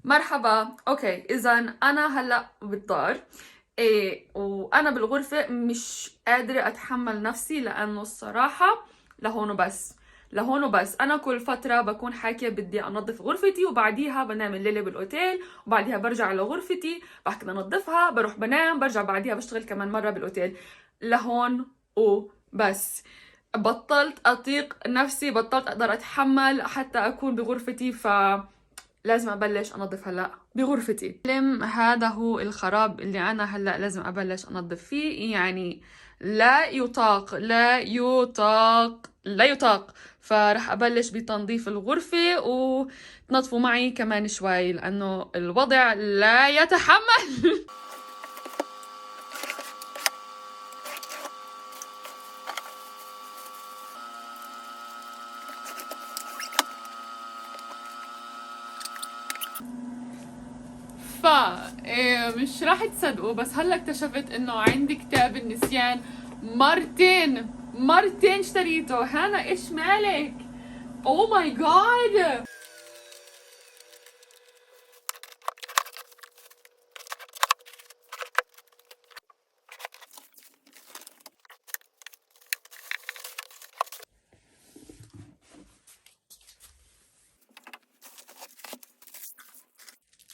مرحبا. اوكي، اذا انا هلا بالدار، وانا بالغرفة مش قادرة اتحمل نفسي، لانه الصراحة لهون وبس. لهون وبس، انا كل فترة بكون حاكية بدي انظف غرفتي، وبعديها بنام الليلة بالاوتيل، وبعديها برجع لغرفتي بحكي بدي انظفها، بروح بنام، برجع بعديها بشتغل كمان مرة بالاوتيل. لهون وبس. بطلت اطيق نفسي، بطلت اقدر اتحمل حتى اكون بغرفتي، لازم ابلش انظف هلا بغرفتي. هذا هو الخراب اللي انا هلا لازم ابلش انظف فيه، يعني لا يطاق لا يطاق لا يطاق. فرح ابلش بتنظيف الغرفة، وتنظفوا معي كمان شوي لانه الوضع لا يتحمل. ف مش راح تصدقوا، بس هلا اكتشفت انه عندي كتاب النسيان. مرتين اشتريته. هانا ايش مالك؟ اوه ماي جاد.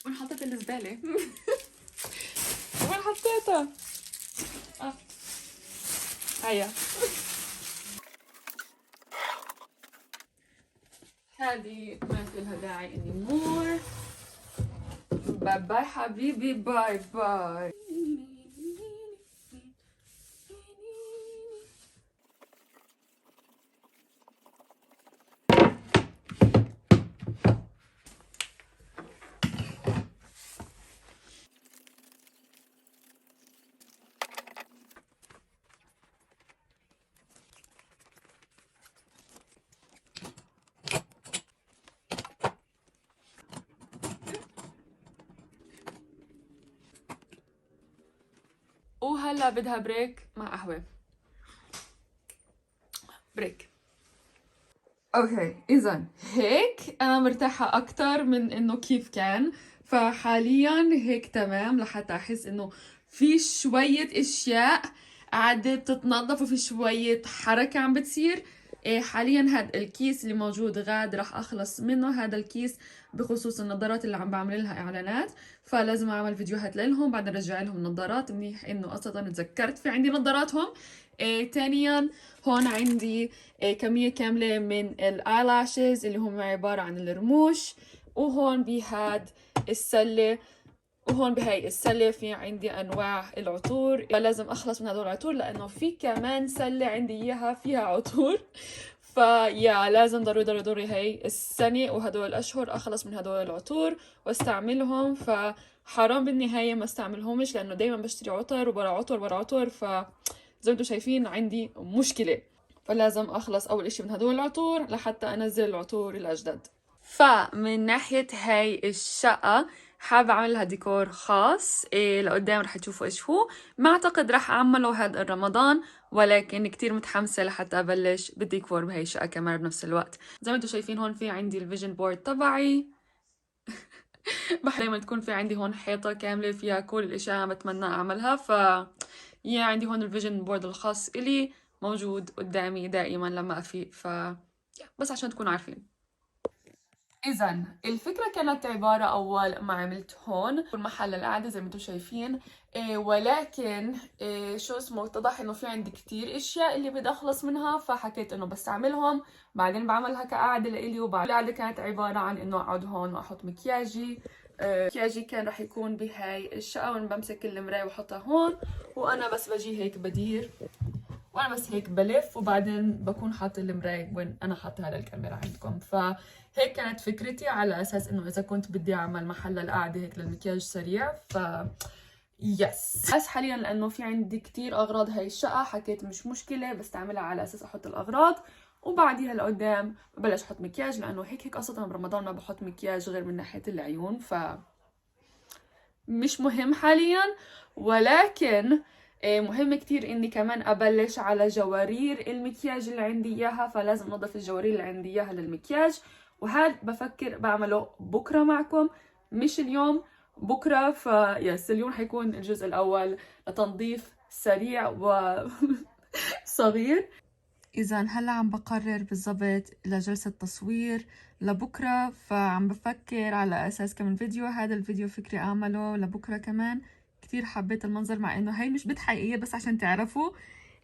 وين حطيت الزبالة؟ وين حطيتها؟ اه هيا. هذه ما في لها داعي اني مور. باي باي حبيبي، باي باي. وهلا بدها بريك مع قهوة. بريك. اوكي، اذا هيك انا مرتاحة اكتر من انه كيف كان. فحاليا هيك تمام، لحتى احس انه في شوية اشياء قاعدة بتتنظف وفي شوية حركة عم بتصير. حاليا هذا الكيس اللي موجود غاد راح اخلص منه. هذا الكيس بخصوص النظارات اللي عم بعمل لها اعلانات، فلازم اعمل فيديوهات لهم بعدين ارجع لهم النظارات. منيح انه اصلا تذكرت في عندي نظاراتهم. تانيا هون عندي كمية كاملة من الايلاشز اللي هم عبارة عن الرموش. وهون بهاد السلة، وهون بهاي السلة في عندي أنواع العطور. لازم أخلص من هدول العطور لأنه في كمان سلة عندي إياها فيها عطور. فيا لازم ضروري ضروري ضروري هاي السنة وهدول الأشهر أخلص من هدول العطور واستعملهم. فحرام بالنهاية ما استعملهمش، لأنه دايما بشتري عطر ورا عطر ورا عطر. زي ما انتم شايفين عندي مشكلة، فلازم أخلص أول إشي من هدول العطور لحتى أنزل العطور الأجدد. فمن ناحية هاي الشقة حابة أعمل لها ديكور خاص. لقدام رح تشوفوا إيش هو. ما أعتقد رح أعمله هذا رمضان، ولكن كتير متحمسة لحتى أبلش بالديكور بهاي الشقة كمان بنفس الوقت. زي ما انتم شايفين هون في عندي الفيجن بورد تبعي. بحب دايما تكون في عندي هون حيطة كاملة فيها كل الأشياء اللي بتمنى أعملها. عندي هون الفيجن بورد الخاص إلي موجود قدامي دائما لما أفيق. بس عشان تكونوا عارفين. إذا الفكرة كانت عبارة أول ما عملت هون المحل القعدة زي ما انتم شايفين. ولكن شو اسمه اتضح إنه في عندي كتير أشياء اللي بدي أخلص منها، فحكيت إنه بستعملهم بعدين بعملها كقعدة لإلي. وبعد القعدة كانت عبارة عن إنه أقعد هون وأحط مكياجي. مكياجي كان رح يكون بهاي الشقة، وأنا بمسك المراية وأحطها هون، وأنا بس بجي هيك بدير، وانا بس هيك بلف، وبعدين بكون حاطه المراية وين انا حاطه هذا الكاميرا عندكم. فهيك كانت فكرتي، على اساس انه اذا كنت بدي اعمل محل القعده هيك للمكياج سريع. يس، بس حاليا لانه في عندي كتير اغراض هاي الشقه، حكيت مش مشكله بستعملها على اساس احط الاغراض، وبعديها لقدام ببلش احط مكياج. لانه هيك اصلا برمضان ما بحط مكياج غير من ناحيه العيون، مش مهم حاليا. ولكن مهم كتير اني كمان ابلش على جوارير المكياج اللي عندي اياها، فلازم انظف الجوارير اللي عندي اياها للمكياج، وهذا بفكر بعمله بكره معكم. مش اليوم، بكرة. فيس اليوم حيكون الجزء الأول لتنظيف سريع وصغير. إذا هلا عم بقرر بالضبط لجلسة تصوير لبكرة، فعم بفكر على أساس كمان فيديو. هذا الفيديو فكري أعمله لبكرة كمان. كتير حبيت المنظر، مع إنه هاي مش بنت حقيقية، بس عشان تعرفوا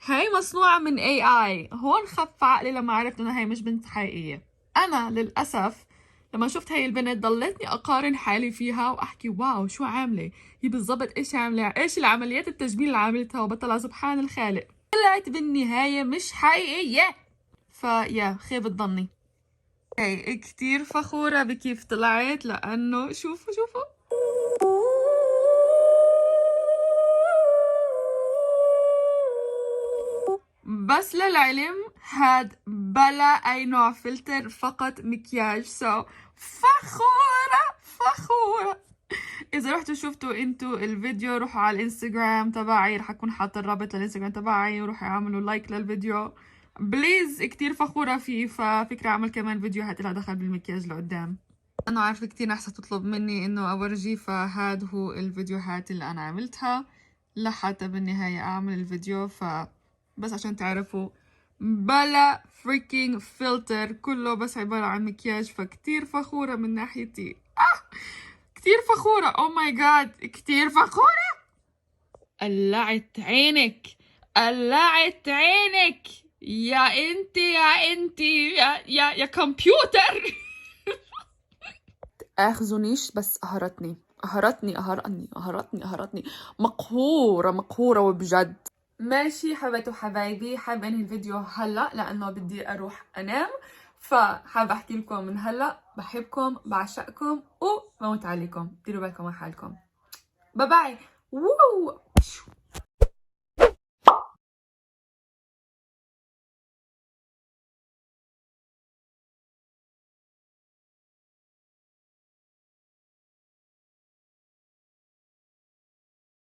هاي مصنوعة من AI. هون خف عقلي لما عرفت إنه هاي مش بنت حقيقية. أنا للأسف لما شفت هاي البنت ضليتني أقارن حالي فيها وأحكي واو شو عاملة هي بالضبط، إيش عاملة، إيش العمليات التجميل اللي عملتها، وبطلع سبحان الخالق طلعت بالنهاية مش حقيقية. فيا خيبة ظني. اي كتير فخورة بكيف طلعت، لأنه شوفوا بس للعلم هاد بلا أي نوع فلتر، فقط مكياج. فخورة. إذا رحتوا شفتوا انتوا الفيديو روحوا على الانستغرام تبعي، رح أكون حاطة الرابط للانستغرام تبعي، وروحوا اعملوا لايك للفيديو بليز. كتير فخورة فيه. ففكرة أعمل كمان فيديوهات لها دخل بالمكياج لقدام. أنا عارفة كتير ناس تطلب مني إنه أورجي، فهاد هو الفيديوهات اللي أنا عملتها لحتى بالنهاية أعمل الفيديو. بس عشان تعرفوا بلا فريكينج فلتر، كله بس عبارة عن مكياج. فكتير فخورة من ناحيتي. كتير فخورة. او ماي جاد كتير فخورة. قلعت عينك، قلعت عينك يا كمبيوتر. اخذونيش بس قهرتني. مقهورة وبجد. ماشي حبايبي وحبايبي، حابة انهي الفيديو هلا لانه بدي اروح انام. فحابة احكي لكم من هلا بحبكم بعشقكم وبموت عليكم. ديروا بالكم على حالكم. باي باي. وو